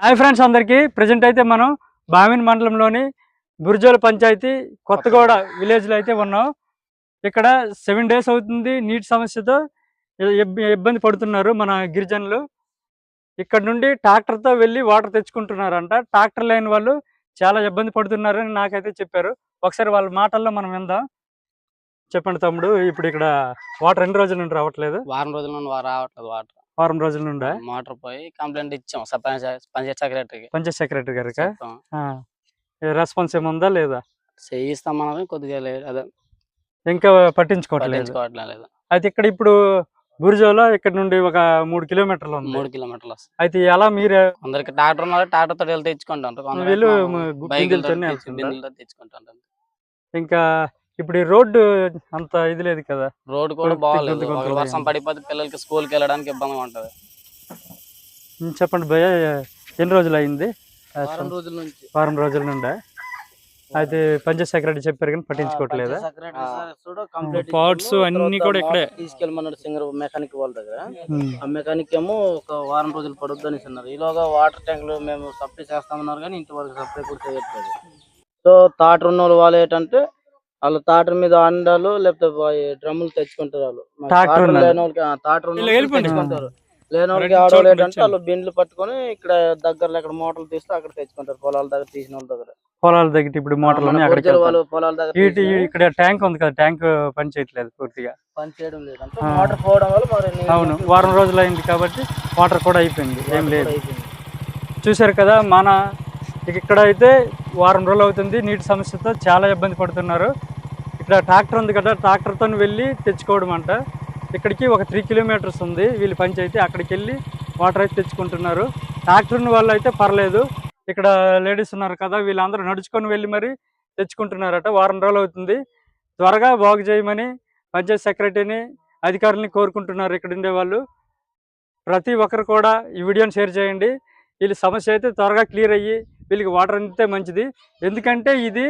Hi friends, అందరికీ present అయితే మనం బామిన్ మండలంలోని బుర్జోల పంచాయతీ కొత్తగూడ విలేజ్లో అయితే ఉన్నాం. ఇక్కడ 7 days అవుతుంది నీటి సమస్యతో ఇబ్బంది పడుతున్నారు మన గిరిజనులు. ఇక్కడ నుండి ట్రాక్టర్తో వెళ్ళి వాటర్ తెచ్చుకుంటున్నారంట. ట్రాక్టర్ లేని వాళ్ళు చాలా ఇబ్బంది పడుతున్నారని నాకైతే చెప్పారు. ఒకసారి వాళ్ళ మాటల్లో మనం విందాం. చెప్పండి తమ్ముడు, ఇప్పుడు ఇక్కడ వాటర్ ఎన్ని రోజుల నుండి రావట్లేదు? వారం రోజుల నుండి రావట్లేదు వాటర్. వారం రోజుల నుండా? మోటార్ పోయి కంప్లైంట్ ఇచ్చాం పంచాయత్ సెక్రటరీకి. పంచాయత్ సెక్రటరీ గారికి రెస్పాన్స్ ఏముందా లేదా? చేయిస్తామన్నది కొద్దిగా లేదు, అదే ఇంకా పట్టించుకోవట్లేదు. లేదు. అయితే ఇక్కడ ఇప్పుడు బుర్జోలో ఇక్కడ నుండి ఒక 3 కిలోమీటర్లు ఉంది. 3 కిలోమీటర్లు వస్తుంది. అయితే ఎలా మీరు అందరికి ట్రాక్టర్ ఉన్నారు, ట్రాక్టర్ తో వెళ్ళి తెచ్చుకుంటారు. తెచ్చుకుంటారు. ఇంకా ఇప్పుడు ఈ రోడ్డు అంత ఇది లేదు కదా, రోడ్డు కూడా బాగాలేదు. వర్షం పడిపోతే పిల్లలకి స్కూల్కి వెళ్ళడానికి ఇబ్బందిగా ఉంటది. చెప్పండి భయ్య, ఎన్ని రోజులు అయింది? వారం రోజుల నుండి. అయితే పంచాయత్ సెక్రటరీ చెప్పారు కానీ పట్టించుకోవట్లేదు. పార్ట్స్ అన్ని కూడా ఇక్కడే తీసుకెళ్ళమన్నాడు సింగర్ మెకానిక్ వాళ్ళ దగ్గర. ఆ మెకానిక్ ఏమో ఒక వారం రోజులు పడుద్ది అని అన్నారు. ఈలోగా వాటర్ ట్యాంకులు మేము సప్లై చేస్తామన్నారు కానీ ఇంటి వరకు సప్లై కూడా చేయట్లేదు. సో తాటర్ ఉన్న వాళ్ళు ఏంటంటే వాళ్ళు తాటర్ మీద అండాలు లేకపోతే డ్రమ్ములు తెచ్చుకుంటారు. వాళ్ళు తాటర్ తెచ్చుకుంటారు. లేని వాళ్ళకి ఆడవాళ్ళు ఏంటంటే వాళ్ళు బిండ్లు పట్టుకొని ఇక్కడ దగ్గరలో ఎక్కడ మోటార్లు తీస్తే అక్కడ తెచ్చుకుంటారు. పొలాల దగ్గర తీసిన వాళ్ళ దగ్గర ఇప్పుడు మోటార్లు పొలాల దగ్గర ఇక్కడ ట్యాంక్ ఉంది కదా, ట్యాంక్ పని చేయట్లేదు, పూర్తిగా పని చేయడం లేదు. మోటార్ పోవడం వల్ల మరి అవును వారం రోజులు అయింది కాబట్టి వాటర్ కూడా అయిపోయింది, ఏం లేదు. చూసారు కదా, మన ఇక్కడ అయితే వారం రోజులు అవుతుంది నీటి సమస్యతో చాలా ఇబ్బంది పడుతున్నారు. ఇక్కడ ట్రాక్టర్ ఉంది కదా, ట్రాక్టర్తో వెళ్ళి తెచ్చుకోవడం అంట. ఇక్కడికి ఒక 3 kilometers ఉంది వీళ్ళు పంచాయతీ, అక్కడికి వెళ్ళి వాటర్ అయితే తెచ్చుకుంటున్నారు. ట్రాక్టర్ వాళ్ళు అయితే పర్లేదు, ఇక్కడ లేడీస్ ఉన్నారు కదా, వీళ్ళందరూ నడుచుకొని వెళ్ళి మరి తెచ్చుకుంటున్నారట. వారం రోజులు అవుతుంది, త్వరగా బాగు చేయమని పంచాయత్ సెక్రటరీని అధికారులని కోరుకుంటున్నారు. ఇక్కడ ఉండేవాళ్ళు ప్రతి ఒక్కరు కూడా ఈ వీడియోని షేర్ చేయండి. వీళ్ళ సమస్య అయితే త్వరగా క్లియర్ అయ్యి వీళ్ళకి వాటర్ అందితే మంచిది. ఎందుకంటే ఇది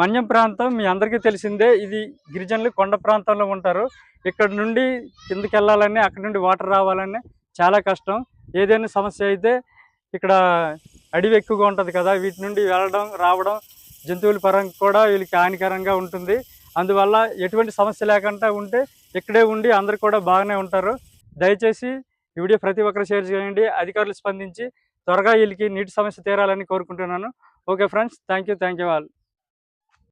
మన్యం ప్రాంతం, మీ అందరికీ తెలిసిందే. ఇది గిరిజనులు కొండ ప్రాంతంలో ఉంటారు. ఇక్కడ నుండి కిందకి వెళ్ళాలని, అక్కడ నుండి వాటర్ రావాలని చాలా కష్టం. ఏదైనా సమస్య అయితే ఇక్కడ అడవి ఎక్కువగా ఉంటుంది కదా, వీటి నుండి వెళ్ళడం రావడం జంతువుల పరంగా కూడా వీళ్ళకి హానికరంగా ఉంటుంది. అందువల్ల ఎటువంటి సమస్య లేకుండా ఉంటే ఇక్కడే ఉండి అందరు కూడా బాగానే ఉంటారు. దయచేసి ఈ వీడియో ప్రతి ఒక్కరు షేర్ చేయండి. అధికారులు స్పందించి త్వరగా వీళ్ళకి నీటి సమస్య తీరాలని కోరుకుంటున్నాను. Okay friends, thank you all.